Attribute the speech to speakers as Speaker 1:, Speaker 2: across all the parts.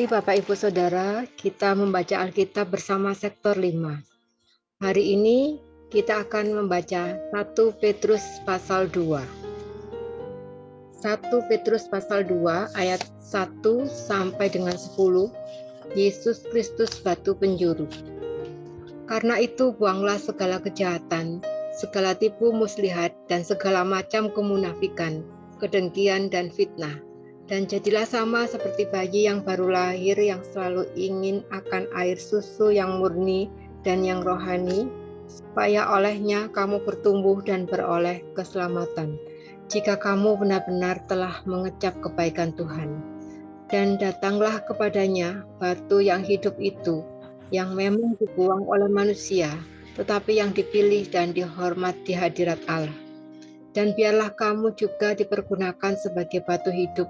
Speaker 1: Mari Bapak Ibu Saudara, kita membaca Alkitab bersama sektor 5. Hari ini kita akan membaca 1 Petrus pasal 2. 1 Petrus pasal 2 ayat 1 sampai dengan 10. Yesus Kristus batu penjuru. Karena itu buanglah segala kejahatan, segala tipu muslihat dan segala macam kemunafikan, kedengkian dan fitnah. Dan jadilah sama seperti bayi yang baru lahir yang selalu ingin akan air susu yang murni dan yang rohani, supaya olehnya kamu bertumbuh dan beroleh keselamatan, jika kamu benar-benar telah mengecap kebaikan Tuhan. Dan datanglah kepadanya batu yang hidup itu, yang memang dibuang oleh manusia, tetapi yang dipilih dan dihormat di hadirat Allah. Dan biarlah kamu juga dipergunakan sebagai batu hidup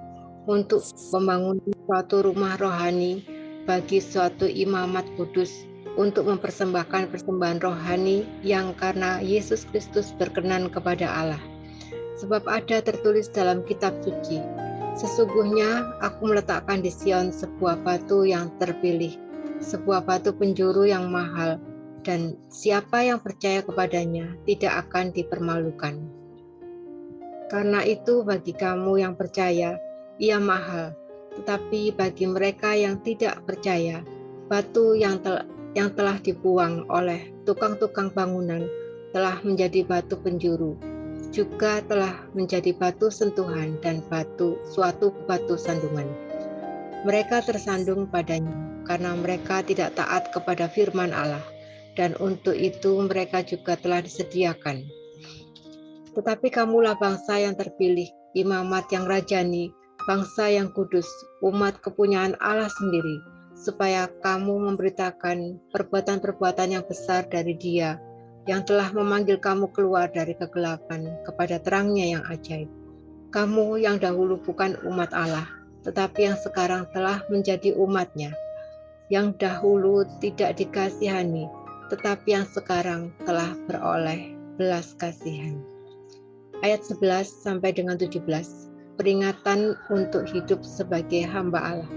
Speaker 1: untuk membangun suatu rumah rohani bagi suatu imamat kudus, untuk mempersembahkan persembahan rohani yang karena Yesus Kristus berkenan kepada Allah. Sebab ada tertulis dalam kitab suci, sesungguhnya aku meletakkan di Sion sebuah batu yang terpilih, sebuah batu penjuru yang mahal, dan siapa yang percaya kepadanya tidak akan dipermalukan. Karena itu bagi kamu yang percaya, ia mahal, tetapi bagi mereka yang tidak percaya, batu yang telah dibuang oleh tukang-tukang bangunan telah menjadi batu penjuru, juga telah menjadi batu sentuhan dan suatu batu sandungan. Mereka tersandung padanya karena mereka tidak taat kepada firman Allah, dan untuk itu mereka juga telah disediakan. Tetapi kamulah bangsa yang terpilih, imamat yang rajani, bangsa yang kudus, umat kepunyaan Allah sendiri, supaya kamu memberitakan perbuatan-perbuatan yang besar dari Dia, yang telah memanggil kamu keluar dari kegelapan kepada terangnya yang ajaib. Kamu yang dahulu bukan umat Allah, tetapi yang sekarang telah menjadi umat-Nya, yang dahulu tidak dikasihani, tetapi yang sekarang telah beroleh belas kasihan. Ayat 11 sampai dengan 17. Peringatan untuk hidup sebagai hamba Allah.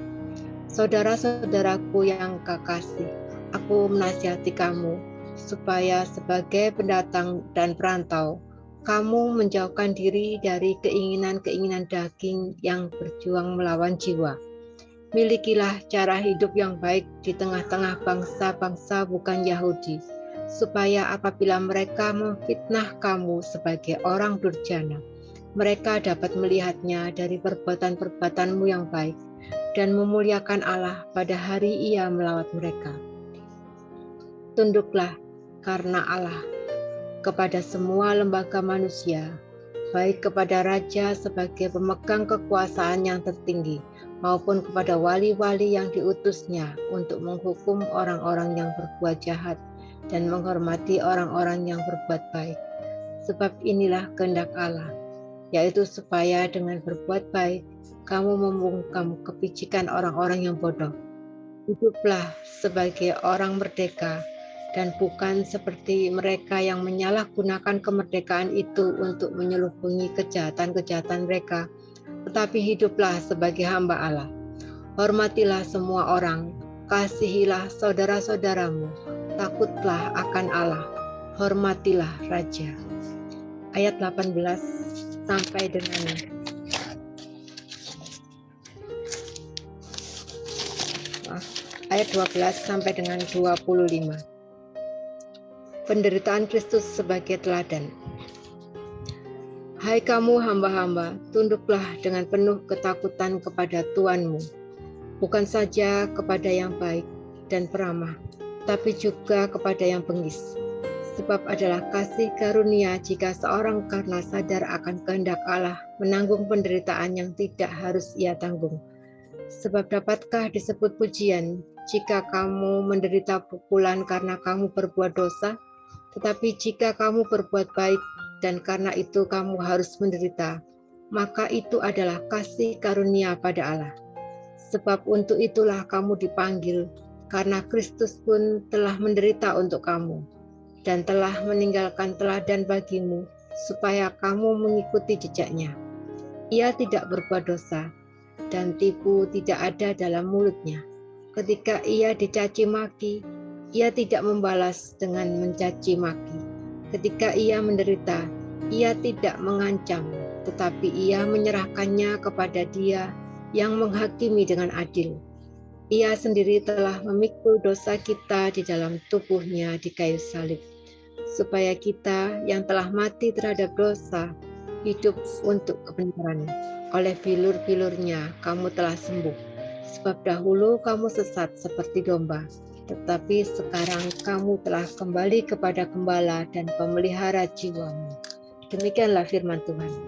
Speaker 1: Saudara-saudaraku yang kekasih, aku menasihati kamu supaya sebagai pendatang dan perantau, kamu menjauhkan diri dari keinginan-keinginan daging yang berjuang melawan jiwa. Milikilah cara hidup yang baik di tengah-tengah bangsa-bangsa bukan Yahudi, supaya apabila mereka memfitnah kamu sebagai orang durjana, mereka dapat melihatnya dari perbuatan-perbuatanmu yang baik dan memuliakan Allah pada hari Ia melawat mereka. Tunduklah karena Allah kepada semua lembaga manusia, baik kepada raja sebagai pemegang kekuasaan yang tertinggi, maupun kepada wali-wali yang diutusnya untuk menghukum orang-orang yang berbuat jahat dan menghormati orang-orang yang berbuat baik. Sebab inilah kehendak Allah, yaitu supaya dengan berbuat baik, kamu membungkam kepicikan orang-orang yang bodoh. Hiduplah sebagai orang merdeka, dan bukan seperti mereka yang menyalahgunakan kemerdekaan itu untuk menyelubungi kejahatan-kejahatan mereka, tetapi hiduplah sebagai hamba Allah. Hormatilah semua orang, kasihilah saudara-saudaramu, takutlah akan Allah, hormatilah raja. Ayat 18 sampai dengan ayat 12 sampai dengan 25. Penderitaan Kristus sebagai teladan. Hai kamu hamba-hamba, tunduklah dengan penuh ketakutan kepada Tuanmu, bukan saja kepada yang baik dan peramah, tapi juga kepada yang bengis. Sebab adalah kasih karunia jika seorang karena sadar akan kehendak Allah menanggung penderitaan yang tidak harus ia tanggung. Sebab dapatkah disebut pujian jika kamu menderita pukulan karena kamu berbuat dosa? Tetapi jika kamu berbuat baik dan karena itu kamu harus menderita, maka itu adalah kasih karunia pada Allah. Sebab untuk itulah kamu dipanggil, karena Kristus pun telah menderita untuk kamu, dan telah meninggalkan teladan bagimu, supaya kamu mengikuti jejaknya. Ia tidak berbuat dosa, dan tipu tidak ada dalam mulutnya. Ketika ia dicaci maki, ia tidak membalas dengan mencaci maki. Ketika ia menderita, ia tidak mengancam, tetapi ia menyerahkannya kepada Dia yang menghakimi dengan adil. Ia sendiri telah memikul dosa kita di dalam tubuhnya di kayu salib, supaya kita yang telah mati terhadap dosa, hidup untuk kebenaran. Oleh bilur-bilurnya kamu telah sembuh. Sebab dahulu kamu sesat seperti domba, tetapi sekarang kamu telah kembali kepada Gembala dan Pemelihara jiwamu. Demikianlah firman Tuhan.